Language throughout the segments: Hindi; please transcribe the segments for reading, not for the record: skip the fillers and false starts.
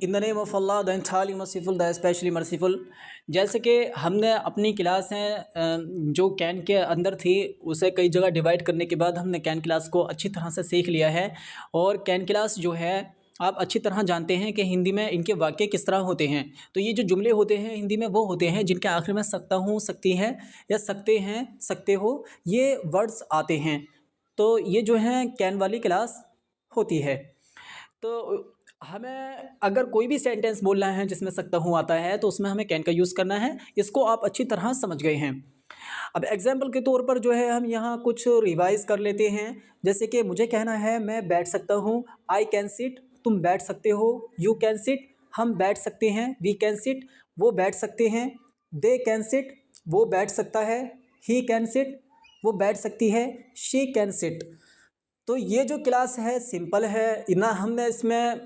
In the name of Allah the entirely merciful the especially merciful. जैसे कि हमने अपनी क्लासें जो कैन के अंदर थी उसे कई जगह डिवाइड करने के बाद हमने कैन क्लास को अच्छी तरह से सीख लिया है। और कैन क्लास जो है आप अच्छी तरह जानते हैं कि हिंदी में इनके वाक्य किस तरह होते हैं। तो ये जो जुमले होते हैं हिंदी में वो होते हैं जिनके आखिर में सकता हूँ, सकती है या सकते हैं, सकते हो, ये वर्ड्स आते हैं। तो ये जो है कैन वाली क्लास होती है। तो हमें अगर कोई भी सेंटेंस बोलना है जिसमें सकता हूँ आता है तो उसमें हमें कैन का यूज़ करना है। इसको आप अच्छी तरह समझ गए हैं। अब एग्जाम्पल के तौर पर जो है हम यहाँ कुछ रिवाइज कर लेते हैं। जैसे कि मुझे कहना है मैं बैठ सकता हूँ, आई कैन सिट, तुम बैठ सकते हो, यू कैन सिट, हम बैठ सकते हैं, वी कैन सिट, वो बैठ सकते हैं, दे कैन सिट, वो बैठ सकता है, ही कैन सिट, वो बैठ सकती है, शी कैन सिट। तो ये जो क्लास है सिंपल है, ना हमने इसमें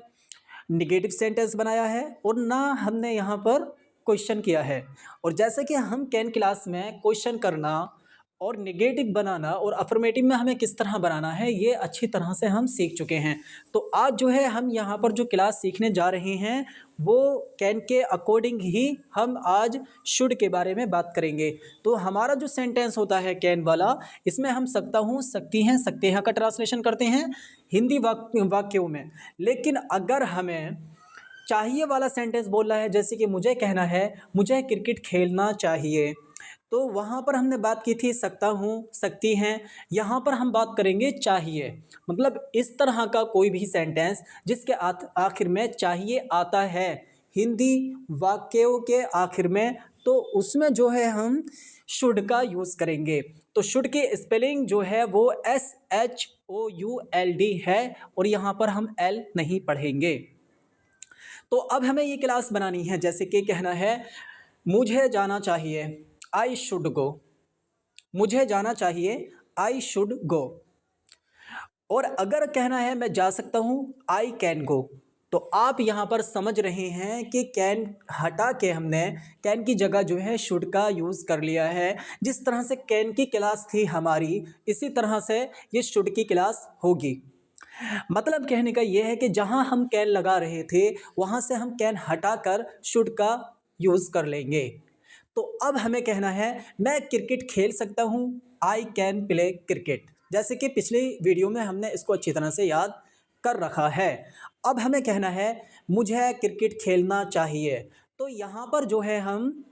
निगेटिव सेंटेंस बनाया है और ना हमने यहाँ पर क्वेश्चन किया है। और जैसे कि हम कैन क्लास में क्वेश्चन करना और नेगेटिव बनाना और अफर्मेटिव में हमें किस तरह बनाना है ये अच्छी तरह से हम सीख चुके हैं। तो आज जो है हम यहाँ पर जो क्लास सीखने जा रहे हैं वो कैन के अकॉर्डिंग ही हम आज शुड के बारे में बात करेंगे। तो हमारा जो सेंटेंस होता है कैन वाला, इसमें हम सकता हूँ, सकती हैं, सकते हैं का ट्रांसलेशन करते हैं हिंदी वाक्यों में। लेकिन अगर हमें चाहिए वाला सेंटेंस बोलना है, जैसे कि मुझे कहना है मुझे क्रिकेट खेलना चाहिए, तो वहाँ पर हमने बात की थी सकता हूँ, सकती हैं। यहाँ पर हम बात करेंगे चाहिए। मतलब इस तरह का कोई भी सेंटेंस जिसके आखिर में चाहिए आता है हिंदी वाक्यों के आखिर में, तो उसमें जो है हम शुड का यूज़ करेंगे। तो शुड की स्पेलिंग जो है वो SHOULD है और यहाँ पर हम L नहीं पढ़ेंगे। तो अब हमें ये क्लास बनानी है। जैसे कि कहना है मुझे जाना चाहिए, आई शुड गो, मुझे जाना चाहिए, आई शुड गो। और अगर कहना है मैं जा सकता हूँ, आई कैन गो। तो आप यहाँ पर समझ रहे हैं कि कैन हटा के हमने कैन की जगह जो है शुड का यूज़ कर लिया है। जिस तरह से कैन की क्लास थी हमारी, इसी तरह से ये शुड की क्लास होगी। मतलब कहने का ये है कि जहाँ हम कैन लगा रहे थे वहाँ से हम कैन हटाकर शुड का यूज़ कर लेंगे। तो अब हमें कहना है मैं क्रिकेट खेल सकता हूँ, आई कैन प्ले क्रिकेट। जैसे कि पिछली वीडियो में हमने इसको अच्छी तरह से याद कर रखा है। अब हमें कहना है मुझे क्रिकेट खेलना चाहिए, तो यहाँ पर जो है हम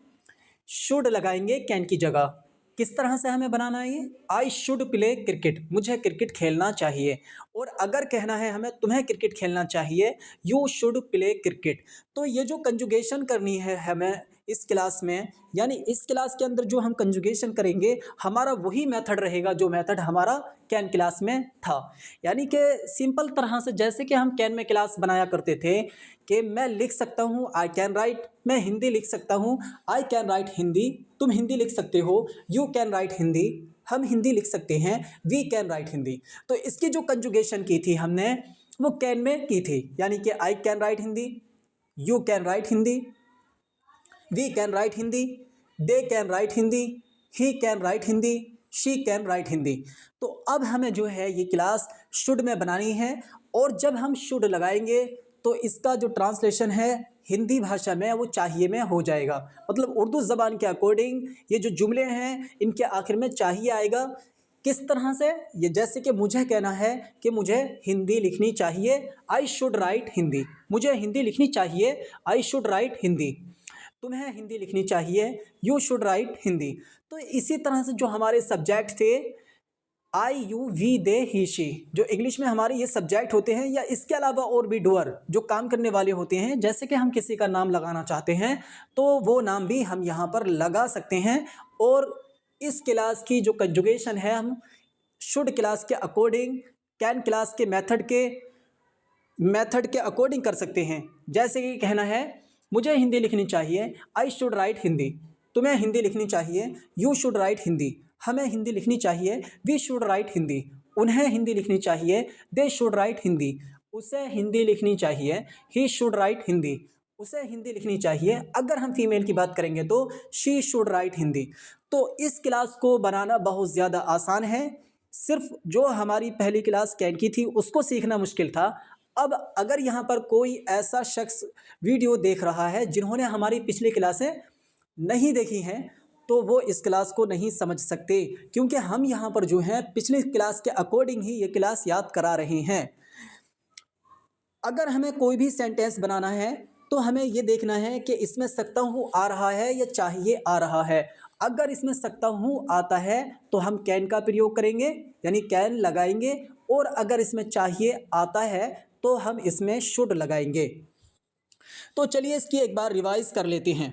शुड लगाएंगे कैन की जगह। किस तरह से हमें बनाना है ये, आई शुड प्ले क्रिकेट, मुझे क्रिकेट खेलना चाहिए। और अगर कहना है हमें तुम्हें क्रिकेट खेलना चाहिए, यू शुड प्ले क्रिकेट। तो ये जो कंजुगेशन करनी है हमें इस क्लास में, यानी इस क्लास के अंदर जो हम कंजुगेशन करेंगे हमारा वही मेथड रहेगा जो मेथड हमारा कैन क्लास में था। यानी कि सिंपल तरह से जैसे कि हम कैन में क्लास बनाया करते थे कि मैं लिख सकता हूँ, आई कैन राइट, मैं हिंदी लिख सकता हूँ, आई कैन राइट हिंदी, तुम हिंदी लिख सकते हो, यू कैन राइट हिंदी, हम हिंदी लिख सकते हैं, वी कैन राइट हिंदी। तो इसकी जो कंजुगेशन की थी हमने वो कैन में की थी। यानी कि I can write Hindi, you can write Hindi, we can write Hindi, they can write Hindi, he can write Hindi, she can write Hindi. तो अब हमें जो है ये क्लास शुड में बनानी है। और जब हम शुड लगाएंगे तो इसका जो ट्रांसलेशन है हिंदी भाषा में वो चाहिए में हो जाएगा। मतलब उर्दू ज़बान के अकॉर्डिंग ये जो जुमले हैं इनके आखिर में चाहिए आएगा। किस तरह से, ये जैसे कि मुझे कहना है कि मुझे हिंदी लिखनी चाहिए, आई शुड राइट हिंदी, मुझे हिंदी लिखनी चाहिए, आई शुड राइट हिंदी। तुम्हें हिंदी लिखनी चाहिए, यू शुड राइट हिंदी। तो इसी तरह से जो हमारे सब्जेक्ट थे I you we they he she, जो इंग्लिश में हमारे ये सब्जेक्ट होते हैं, या इसके अलावा और भी डूअर जो काम करने वाले होते हैं, जैसे कि हम किसी का नाम लगाना चाहते हैं तो वो नाम भी हम यहाँ पर लगा सकते हैं। और इस क्लास की जो कंजुगेशन है हम शुड क्लास के अकॉर्डिंग कैन क्लास के मेथड के अकॉर्डिंग कर सकते हैं। जैसे कि कहना है मुझे हिंदी लिखनी चाहिए, आई शुड राइट हिंदी, तुम्हें हिंदी लिखनी चाहिए, यू शुड राइट हिंदी, हमें हिंदी लिखनी चाहिए, वी शुड राइट हिंदी, उन्हें हिंदी लिखनी चाहिए, दे शुड राइट हिंदी, उसे हिंदी लिखनी चाहिए, ही शुड राइट हिंदी, उसे हिंदी लिखनी चाहिए। अगर हम फीमेल की बात करेंगे तो शी शुड राइट हिंदी। तो इस क्लास को बनाना बहुत ज़्यादा आसान है। सिर्फ जो हमारी पहली क्लास कैन की थी उसको सीखना मुश्किल था। अब अगर यहाँ पर कोई ऐसा शख्स वीडियो देख रहा है जिन्होंने हमारी पिछली क्लासें नहीं देखी हैं, तो वो इस क्लास को नहीं समझ सकते, क्योंकि हम यहाँ पर जो है पिछली क्लास के अकॉर्डिंग ही ये क्लास याद करा रहे हैं। अगर हमें कोई भी सेंटेंस बनाना है तो हमें ये देखना है कि इसमें सकता हूँ आ रहा है या चाहिए आ रहा है। अगर इसमें सकता हूँ आता है तो हम कैन का प्रयोग करेंगे, यानी कैन लगाएंगे, और अगर इसमें चाहिए आता है तो हम इसमें शुड लगाएंगे। तो चलिए इसकी एक बार रिवाइज कर लेते हैं।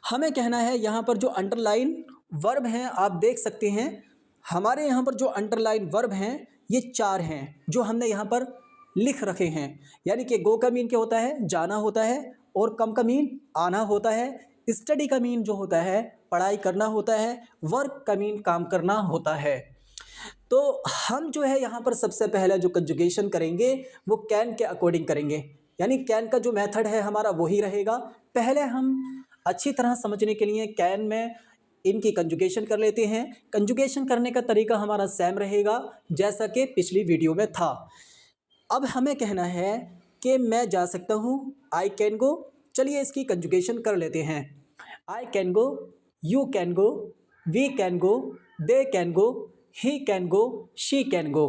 हमें कहना है यहाँ पर जो अंडरलाइन वर्ब हैं, आप देख सकते हैं हमारे यहाँ पर जो अंडरलाइन वर्ब हैं ये 4 हैं जो हमने यहाँ पर लिख रखे हैं। यानी कि गो का मीन क्या होता है, जाना होता है, और कम का मीन आना होता है, स्टडी का मीन जो होता है पढ़ाई करना होता है, वर्क का मीन काम करना होता है। तो हम जो है यहाँ पर सबसे पहले जो कंजुगेशन करेंगे वो कैन के अकॉर्डिंग करेंगे, यानी कैन का जो मेथड है हमारा वही रहेगा। पहले हम अच्छी तरह समझने के लिए कैन में इनकी कंजुगेशन कर लेते हैं। कंजुगेशन करने का तरीका हमारा सेम रहेगा जैसा कि पिछली वीडियो में था। अब हमें कहना है कि मैं जा सकता हूँ, आई कैन गो। चलिए इसकी कंजुगेशन कर लेते हैं। I can go, you can go, we can go, they can go, he can go, she can go.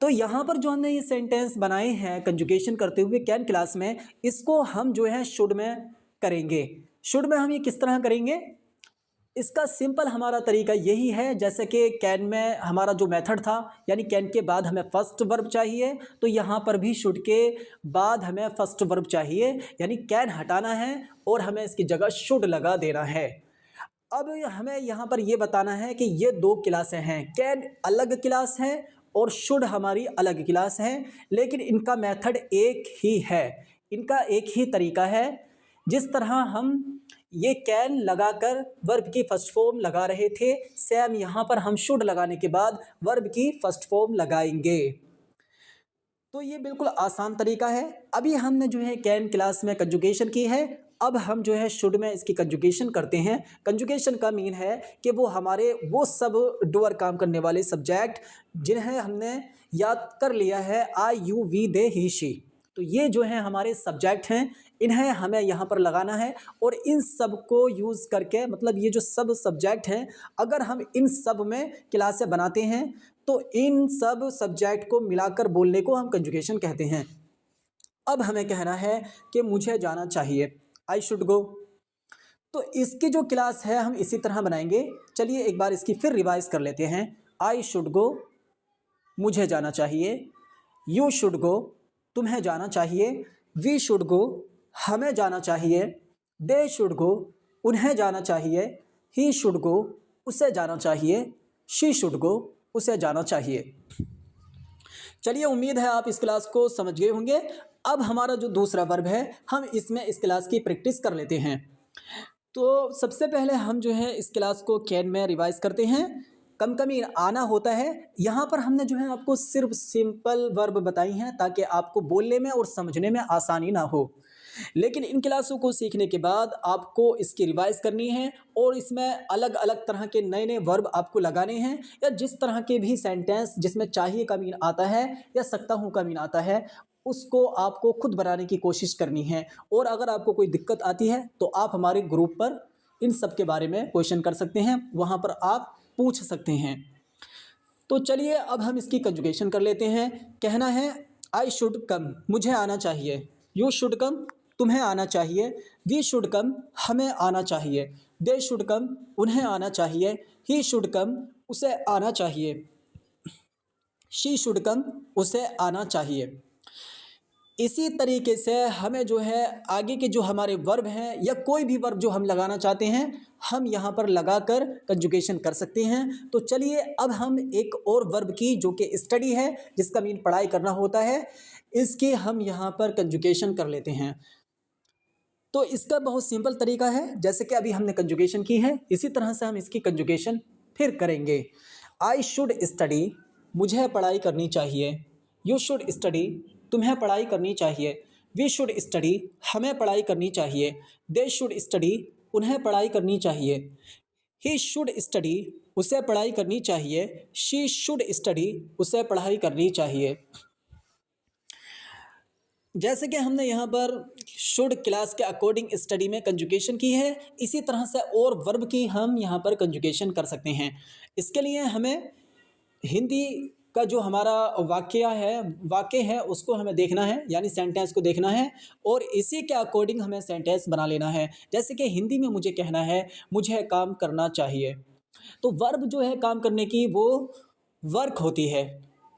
तो यहाँ पर जो हमने ये सेंटेंस बनाए हैं कंजुगेशन करते हुए कैन क्लास में, इसको हम जो है शुड में करेंगे। शुड में हम ये किस तरह करेंगे, इसका सिंपल हमारा तरीका यही है जैसे कि कैन में हमारा जो मेथड था, यानी कैन के बाद हमें फर्स्ट वर्ब चाहिए, तो यहाँ पर भी शुड के बाद हमें फर्स्ट वर्ब चाहिए, यानी कैन हटाना है और हमें इसकी जगह शुड लगा देना है। अब हमें यहाँ पर ये बताना है कि ये 2 क्लासें हैं, कैन अलग क्लास है और शुड हमारी अलग क्लास है, लेकिन इनका मेथड एक ही है, इनका एक ही तरीका है। जिस तरह हम ये कैन लगाकर वर्ब की फर्स्ट फॉर्म लगा रहे थे, सेम यहाँ पर हम शुड लगाने के बाद वर्ब की फर्स्ट फॉर्म लगाएंगे। तो ये बिल्कुल आसान तरीका है। अभी हमने जो है कैन क्लास में कंजुगेशन की है, अब हम जो है शुड में इसकी कंजुगेशन करते हैं। कंजुगेशन का मीन है कि वो हमारे वो सब डूअर काम करने वाले सब्जेक्ट जिन्हें हमने याद कर लिया है, I you we they he she, तो ये जो है हमारे सब्जेक्ट हैं, इन्हें हमें यहाँ पर लगाना है। और इन सब को यूज़ करके, मतलब ये जो सब सब्जेक्ट हैं, अगर हम इन सब में क्लासें बनाते हैं तो इन सब सब्जेक्ट को मिलाकर बोलने को हम कंजुगेशन कहते हैं। अब हमें कहना है कि मुझे जाना चाहिए, आई शुड गो। तो इसकी जो क्लास है हम इसी तरह बनाएंगे। चलिए एक बार इसकी फिर रिवाइज कर लेते हैं। आई शुड गो, मुझे जाना चाहिए, यू शुड गो, तुम्हें जाना चाहिए, वी शुड गो, हमें जाना चाहिए, दे शुड गो, उन्हें जाना चाहिए, ही शुड गो, उसे जाना चाहिए, शी शुड गो, उसे जाना चाहिए। चलिए उम्मीद है आप इस क्लास को समझ गए होंगे। अब हमारा जो दूसरा वर्ब है हम इसमें इस क्लास की प्रैक्टिस कर लेते हैं। तो सबसे पहले हम जो है इस क्लास को कैन में रिवाइज करते हैं। कम कमी आना होता है, यहाँ पर हमने जो है आपको सिर्फ सिंपल वर्ब बताई हैं ताकि आपको बोलने में और समझने में आसानी ना हो। लेकिन इन क्लासों को सीखने के बाद आपको इसकी रिवाइज करनी है और इसमें अलग अलग तरह के नए नए वर्ब आपको लगाने हैं, या जिस तरह के भी सेंटेंस जिसमें चाहिए का मीन आता है या सकता हूँ का मीन आता है उसको आपको खुद बनाने की कोशिश करनी है। और अगर आपको कोई दिक्कत आती है तो आप हमारे ग्रुप पर इन सब के बारे में क्वेश्चन कर सकते हैं, वहाँ पर आप पूछ सकते हैं। तो चलिए अब हम इसकी कंजुगेशन कर लेते हैं। कहना है आई शुड कम, मुझे आना चाहिए, यू शुड कम, तुम्हें आना चाहिए, वी शुड कम, हमें आना चाहिए, दे शुड कम, उन्हें आना चाहिए, ही शुड कम, उसे आना चाहिए, शी शुड कम, उसे आना चाहिए। इसी तरीके से हमें जो है आगे के जो हमारे वर्ब हैं या कोई भी वर्ब जो हम लगाना चाहते हैं हम यहाँ पर लगाकर कंजुगेशन कर सकते हैं। तो चलिए अब हम एक और वर्ब की जो कि स्टडी है, जिसका मीन पढ़ाई करना होता है, इसकी हम यहाँ पर कंजुगेशन कर लेते हैं। तो इसका बहुत सिंपल तरीका है, जैसे कि अभी हमने कंजुगेशन की है इसी तरह से हम इसकी कंजुगेशन फिर करेंगे। आई शुड स्टडी, मुझे पढ़ाई करनी चाहिए, यू शुड स्टडी, तुम्हें पढ़ाई करनी चाहिए, वी शुड स्टडी, हमें पढ़ाई करनी चाहिए, दे शुड स्टडी, उन्हें पढ़ाई करनी चाहिए, ही शुड स्टडी, उसे पढ़ाई करनी चाहिए, शी शुड स्टडी, उसे पढ़ाई करनी चाहिए। जैसे कि हमने यहाँ पर शुड क्लास के अकॉर्डिंग स्टडी में कंजुगेशन की है, इसी तरह से और वर्ब की हम यहाँ पर कंजुगेशन कर सकते हैं। इसके लिए हमें हिंदी का जो हमारा वाक्य है उसको हमें देखना है, यानी सेंटेंस को देखना है और इसी के अकॉर्डिंग हमें सेंटेंस बना लेना है। जैसे कि हिंदी में मुझे कहना है मुझे काम करना चाहिए, तो वर्ब जो है काम करने की वो वर्क होती है,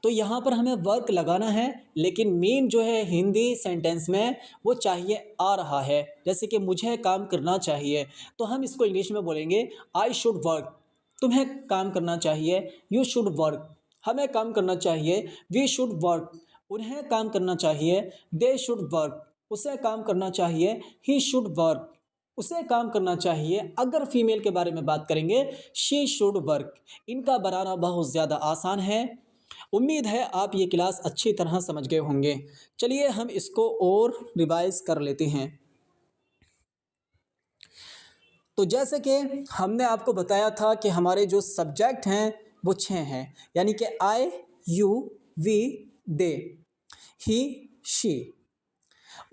तो यहाँ पर हमें वर्क लगाना है, लेकिन मीन जो है हिंदी सेंटेंस में वो चाहिए आ रहा है। जैसे कि मुझे काम करना चाहिए, तो हम इसको इंग्लिश में बोलेंगे आई शुड वर्क। तुम्हें काम करना चाहिए, यू शुड वर्क। हमें काम करना चाहिए, वी शुड वर्क। उन्हें काम करना चाहिए, दे शुड वर्क। उसे काम करना चाहिए, ही शुड वर्क। उसे काम करना चाहिए। अगर फीमेल के बारे में बात करेंगे, शी शुड वर्क। इनका बनाना बहुत ज़्यादा आसान है। उम्मीद है आप ये क्लास अच्छी तरह समझ गए होंगे। चलिए हम इसको और रिवाइज कर लेते हैं। तो जैसे कि हमने आपको बताया था कि हमारे जो सब्जेक्ट हैं वो 6 हैं, यानी कि I, you, we, they, he, she.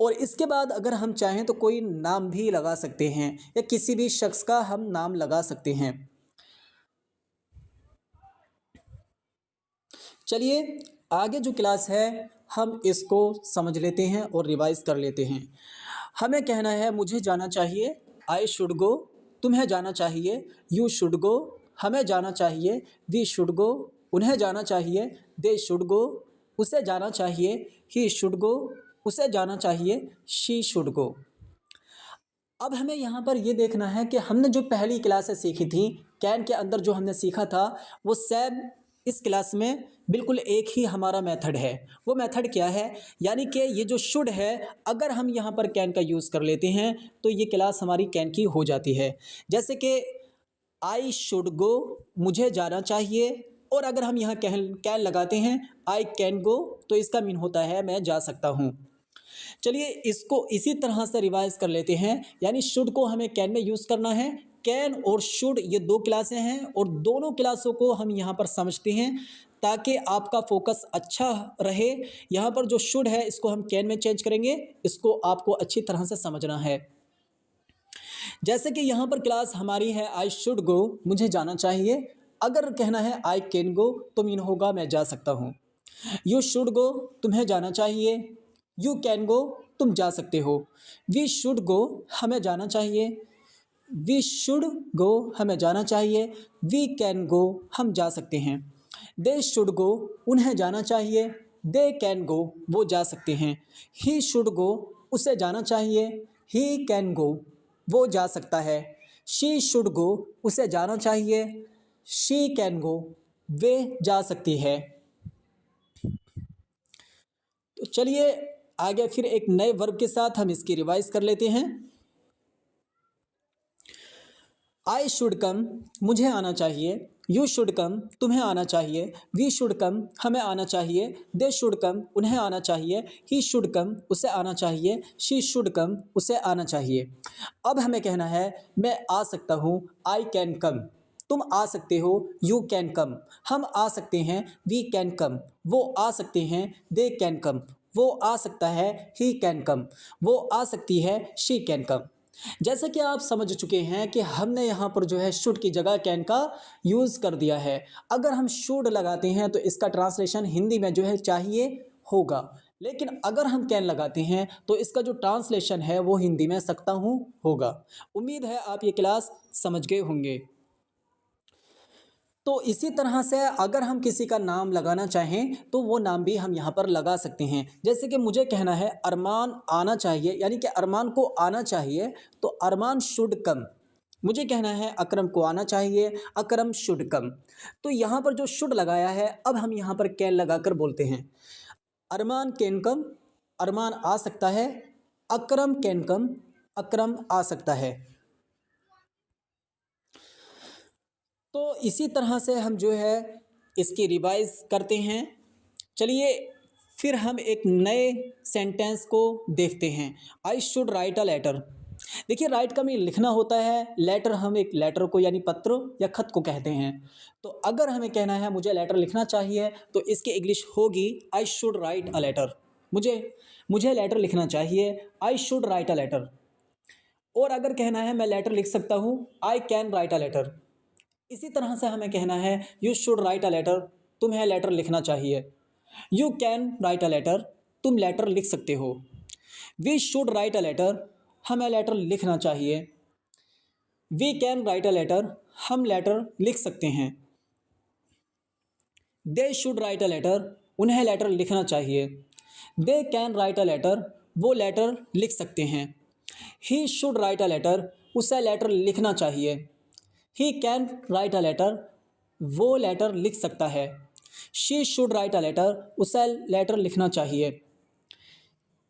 और इसके बाद अगर हम चाहें तो कोई नाम भी लगा सकते हैं या किसी भी शख्स का हम नाम लगा सकते हैं। चलिए आगे जो क्लास है हम इसको समझ लेते हैं और रिवाइज कर लेते हैं। हमें कहना है मुझे जाना चाहिए, आई शुड गो। तुम्हें जाना चाहिए, यू शुड गो। हमें जाना चाहिए, वी शुड गो। उन्हें जाना चाहिए, दे शुड गो। उसे जाना चाहिए, ही शुड गो। उसे जाना चाहिए, शी शुड गो। अब हमें यहाँ पर ये देखना है कि हमने जो पहली क्लासें सीखी थी, कैन के अंदर जो हमने सीखा था वो सेम इस क्लास में बिल्कुल एक ही हमारा मेथड है। वो मेथड क्या है, यानी कि ये जो शुड है अगर हम यहाँ पर कैन का यूज़ कर लेते हैं तो ये क्लास हमारी कैन की हो जाती है। जैसे कि आई शुड गो, मुझे जाना चाहिए, और अगर हम यहाँ कैन लगाते हैं आई कैन गो, तो इसका मीन होता है मैं जा सकता हूँ। चलिए इसको इसी तरह से रिवाइज कर लेते हैं, यानी शुड को हमें कैन में यूज़ करना है। कैन और शुड ये दो क्लासें हैं और दोनों क्लासों को हम यहाँ पर समझते हैं ताकि आपका फोकस अच्छा रहे। यहाँ पर जो शुड है इसको हम कैन में चेंज करेंगे, इसको आपको अच्छी तरह से समझना है। जैसे कि यहाँ पर क्लास हमारी है आई शुड गो, मुझे जाना चाहिए। अगर कहना है आई कैन गो तो मीन होगा मैं जा सकता हूँ। यू शुड गो, तुम्हें जाना चाहिए। यू कैन गो, तुम जा सकते हो। वी शुड गो, हमें जाना चाहिए। वी शुड गो, हमें जाना चाहिए। वी कैन गो, हम जा सकते हैं। दे शुड गो, उन्हें जाना चाहिए। दे कैन गो, वो जा सकते हैं। ही शुड गो, उसे जाना चाहिए। ही कैन गो, वो जा सकता है। शी शुड गो, उसे जाना चाहिए। शी कैन गो, वे जा सकती है। तो चलिए आगे फिर एक नए वर्ब के साथ हम इसकी रिवाइज कर लेते हैं। आई शुड कम, मुझे आना चाहिए। यू शुड कम, तुम्हें आना चाहिए। वी शुड कम, हमें आना चाहिए। दे शुड कम, उन्हें आना चाहिए। ही शुड कम, उसे आना चाहिए। शी शुड कम, उसे आना चाहिए। अब हमें कहना है मैं आ सकता हूँ, आई कैन कम। तुम आ सकते हो, यू कैन कम। हम आ सकते हैं, वी कैन कम। वो आ सकते हैं, दे कैन कम। वो आ सकता है, ही कैन कम। वो आ सकती है, शी कैन कम। जैसे कि आप समझ चुके हैं कि हमने यहाँ पर जो है शुड की जगह कैन का यूज़ कर दिया है। अगर हम शुड लगाते हैं तो इसका ट्रांसलेशन हिंदी में जो है चाहिए होगा, लेकिन अगर हम कैन लगाते हैं तो इसका जो ट्रांसलेशन है वो हिंदी में सकता हूँ होगा। उम्मीद है आप ये क्लास समझ गए होंगे। तो इसी तरह से अगर हम किसी का नाम लगाना चाहें तो वो नाम भी हम यहाँ पर लगा सकते हैं। जैसे कि मुझे कहना है अरमान आना चाहिए, यानी कि अरमान को आना चाहिए, तो अरमान शुड कम। मुझे कहना है अकरम को आना चाहिए, अकरम शुड कम। तो यहाँ पर जो शुड लगाया है अब हम यहाँ पर कैन लगाकर बोलते हैं अरमान कैन कम, अरमान आ सकता है। अकरम कैन कम, अकरम आ सकता है। तो इसी तरह से हम जो है इसकी रिवाइज करते हैं। चलिए फिर हम एक नए सेंटेंस को देखते हैं। I should write a letter. देखिए राइट का मीन लिखना होता है, लेटर हम एक लेटर को यानी पत्र या खत को कहते हैं। तो अगर हमें कहना है मुझे लेटर लिखना चाहिए तो इसकी इंग्लिश होगी I should write a letter. मुझे मुझे लेटर लिखना चाहिए, I should write a letter. और अगर कहना है मैं लेटर लिख सकता हूँ, I can write a letter. इसी तरह से हमें कहना है you should write a letter, तुम्हें लेटर लिखना चाहिए। You can write a letter, तुम लेटर लिख सकते हो। We should write a letter, हमें लेटर लिखना चाहिए। We can write a letter, हम लेटर लिख सकते हैं। They should write a letter, उन्हें लेटर लिखना चाहिए। They can write a letter, वो लेटर लिख सकते हैं। He should write a letter, उसे लेटर लिखना चाहिए। He can write a letter, वो लेटर लिख सकता है। She should write a letter, उसे लेटर लिखना चाहिए।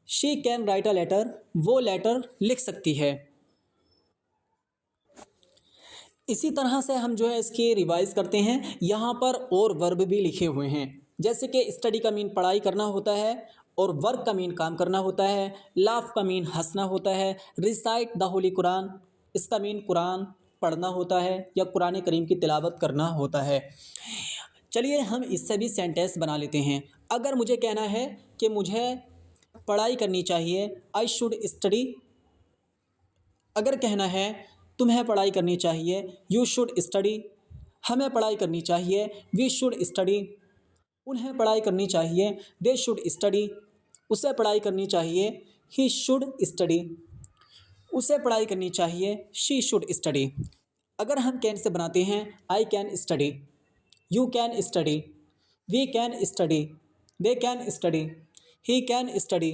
She can write a letter, वो लेटर लिख सकती है। इसी तरह से हम जो है इसकी रिवाइज करते हैं। यहाँ पर और वर्ब भी लिखे हुए हैं, जैसे कि स्टडी का मीन पढ़ाई करना होता है, और वर्क का मीन काम करना होता है, लाफ का मीन हंसना होता है, रिसाइट द होली कुरान, इसका मीन कुरान पढ़ना होता है या कुरान करीम की तिलावत करना होता है। चलिए हम इससे भी सेंटेंस बना लेते हैं। अगर मुझे कहना है कि मुझे पढ़ाई करनी चाहिए, आई शुड स्टडी। अगर कहना है तुम्हें पढ़ाई करनी चाहिए, यू शुड स्टडी। हमें पढ़ाई करनी चाहिए, वी शुड स्टडी। उन्हें पढ़ाई करनी चाहिए, दे शुड स्टडी। उसे पढ़ाई करनी चाहिए, ही शुड स्टडी। उसे पढ़ाई करनी चाहिए, शी शुड स्टडी। अगर हम कैन से बनाते हैं, I can study, you can study, we can study, they can study, he can study,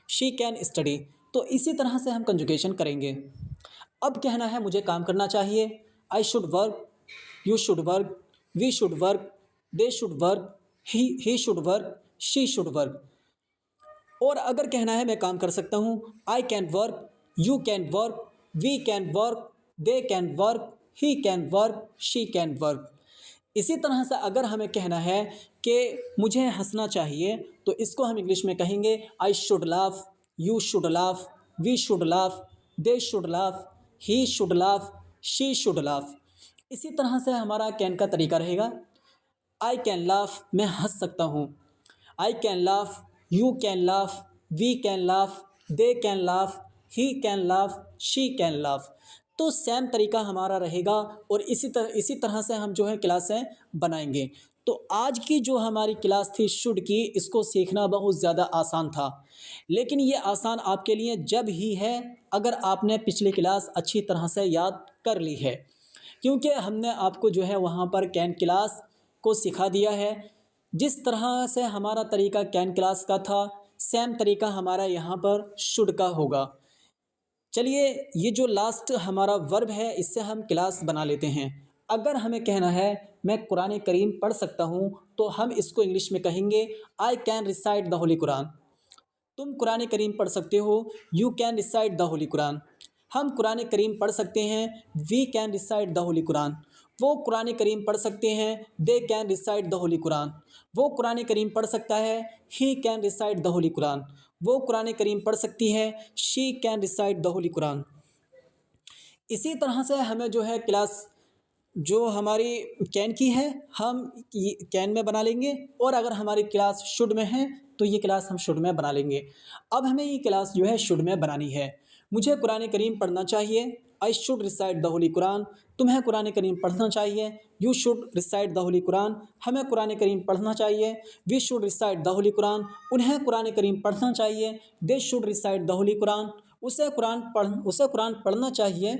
she can study. तो इसी तरह से हम कंजुगेशन करेंगे। अब कहना है मुझे काम करना चाहिए, I should work, you should work, we should work, they should work, he should work, she should work. और अगर कहना है मैं काम कर सकता हूँ, I can work, you can work, we can work, they can work, he can work, she can work. इसी तरह से अगर हमें कहना है कि मुझे हंसना चाहिए, तो इसको हम इंग्लिश में कहेंगे I should laugh, you should laugh, we should laugh, they should laugh, he should laugh, she should laugh. इसी तरह से हमारा कैन का तरीका रहेगा, आई कैन लाफ, मैं हंस सकता हूँ। I can laugh, you can laugh, we can laugh, they can laugh, he can laugh, she can laugh. तो सेम तरीका हमारा रहेगा, और इसी तरह से हम जो है क्लासें बनाएंगे। तो आज की जो हमारी क्लास थी शुड की, इसको सीखना बहुत ज़्यादा आसान था, लेकिन ये आसान आपके लिए जब ही है अगर आपने पिछली क्लास अच्छी तरह से याद कर ली है, क्योंकि हमने आपको जो है वहाँ पर कैन क्लास को सिखा दिया है। जिस तरह से हमारा तरीका कैन क्लास का था, सेम तरीका हमारा यहाँ पर शुड का होगा। चलिए ये जो लास्ट हमारा वर्ब है, इससे हम क्लास बना लेते हैं। अगर हमें कहना है मैं कुरान करीम पढ़ सकता हूँ, तो हम इसको इंग्लिश में कहेंगे I can recite the holy Quran. तुम कुरान करीम पढ़ सकते हो, you can recite the holy Quran. हम कुरान करीम पढ़ सकते हैं, we can recite the holy Quran. वो कुरान करीम पढ़ सकते हैं, they can recite the holy Quran. वो कुरान करीम पढ़ सकता है, he can recite the holy Quran. वो कुरान करीम पढ़ सकती है, she can recite the holy Quran. इसी तरह से हमें जो है क्लास जो हमारी कैन की है, हम कैन में बना लेंगे, और अगर हमारी क्लास शुड में है तो ये क्लास हम शुड में बना लेंगे। अब हमें ये क्लास जो है शुड में बनानी है। मुझे कुरान करीम पढ़ना चाहिए, I should recite the holy Quran. तुम्हें कुरान करीम पढ़ना चाहिए, you should recite the holy Quran. हमें कुरान करीम पढ़ना चाहिए, we should recite the holy Quran. उन्हें कुरान करीम पढ़ना चाहिए, they should recite the holy Quran. उसे कुरान पढ़ना चाहिए,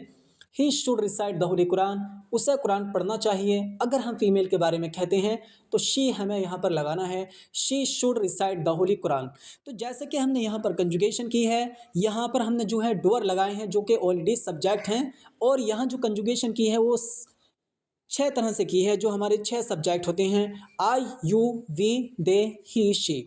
he should recite the holy Quran. उसे कुरान पढ़ना चाहिए। अगर हम फीमेल के बारे में कहते हैं तो शी हमें यहाँ पर लगाना है, she should recite the holy Quran. तो जैसे कि हमने यहाँ पर कंजुगेशन की है, यहाँ पर हमने जो है डोअर लगाए हैं जो कि ऑलरेडी सब्जेक्ट हैं, और यहाँ जो कंजुगेशन की है वो 6 तरह से की है, जो हमारे 6 सब्जेक्ट होते हैं, I, you, we, they, he, she.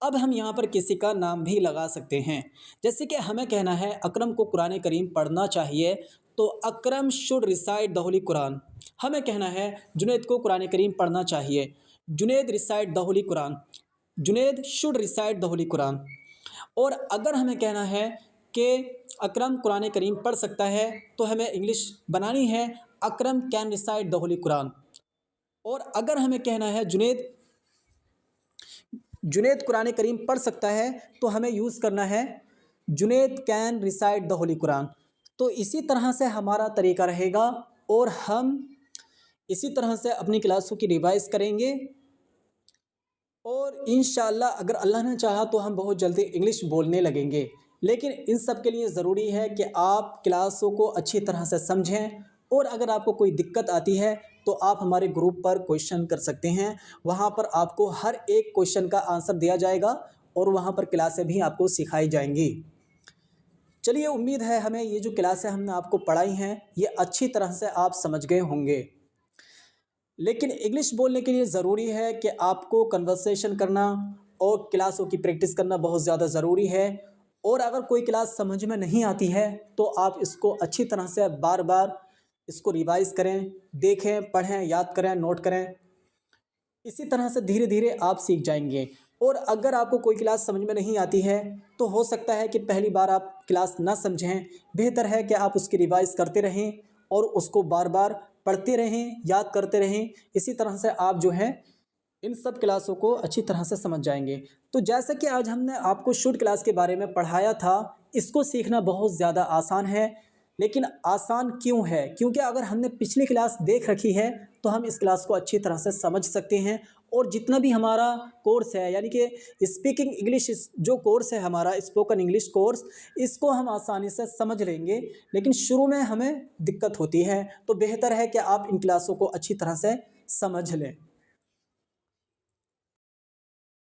अब हम यहाँ पर किसी का नाम भी लगा सकते हैं। जैसे कि हमें कहना है अकरम को कुरान करीम पढ़ना चाहिए, तो Akram should recite the holy Quran. हमें कहना है जुनैद को कुरान करीम पढ़ना चाहिए, Junaid recite the holy Quran. Junaid should recite the holy Quran. और अगर हमें कहना है कि अकरम कुरान करीम पढ़ सकता है, तो हमें इंग्लिश बनानी है, Akram can recite the holy Quran. और अगर हमें कहना है जुनैद जुनैद कुरान करीम पढ़ सकता है तो हमें यूज़ करना है Junaid can recite the holy Quran. तो इसी तरह से हमारा तरीका रहेगा और हम इसी तरह से अपनी क्लासों की रिवाइज़ करेंगे और इंशाअल्लाह अगर अल्लाह ने चाहा तो हम बहुत जल्दी इंग्लिश बोलने लगेंगे। लेकिन इन सब के लिए ज़रूरी है कि आप क्लासों को अच्छी तरह से समझें और अगर आपको कोई दिक्कत आती है तो आप हमारे ग्रुप पर क्वेश्चन कर सकते हैं। वहाँ पर आपको हर एक क्वेश्चन का आंसर दिया जाएगा और वहाँ पर क्लासें भी आपको सिखाई जाएंगी। चलिए, उम्मीद है हमें ये जो क्लासें हमने आपको पढ़ाई हैं ये अच्छी तरह से आप समझ गए होंगे। लेकिन इंग्लिश बोलने के लिए ज़रूरी है कि आपको कन्वर्सेशन करना और क्लासों की प्रैक्टिस करना बहुत ज़्यादा ज़रूरी है। और अगर कोई क्लास समझ में नहीं आती है तो आप इसको अच्छी तरह से बार बार इसको रिवाइज़ करें, देखें, पढ़ें, याद करें, नोट करें। इसी तरह से धीरे धीरे आप सीख जाएंगे। और अगर आपको कोई क्लास समझ में नहीं आती है तो हो सकता है कि पहली बार आप क्लास ना समझें, बेहतर है कि आप उसकी रिवाइज़ करते रहें और उसको बार बार पढ़ते रहें, याद करते रहें। इसी तरह से आप जो है इन सब क्लासों को अच्छी तरह से समझ जाएंगे। तो जैसा कि आज हमने आपको शुड क्लास के बारे में पढ़ाया था, इसको सीखना बहुत ज़्यादा आसान है। लेकिन आसान क्यों है? क्योंकि अगर हमने पिछली क्लास देख रखी है तो हम इस क्लास को अच्छी तरह से समझ सकते हैं। और जितना भी हमारा कोर्स है, यानी कि स्पीकिंग इंग्लिश जो कोर्स है हमारा स्पोकन इंग्लिश कोर्स, इसको हम आसानी से समझ लेंगे। लेकिन शुरू में हमें दिक्कत होती है, तो बेहतर है कि आप इन क्लासों को अच्छी तरह से समझ लें।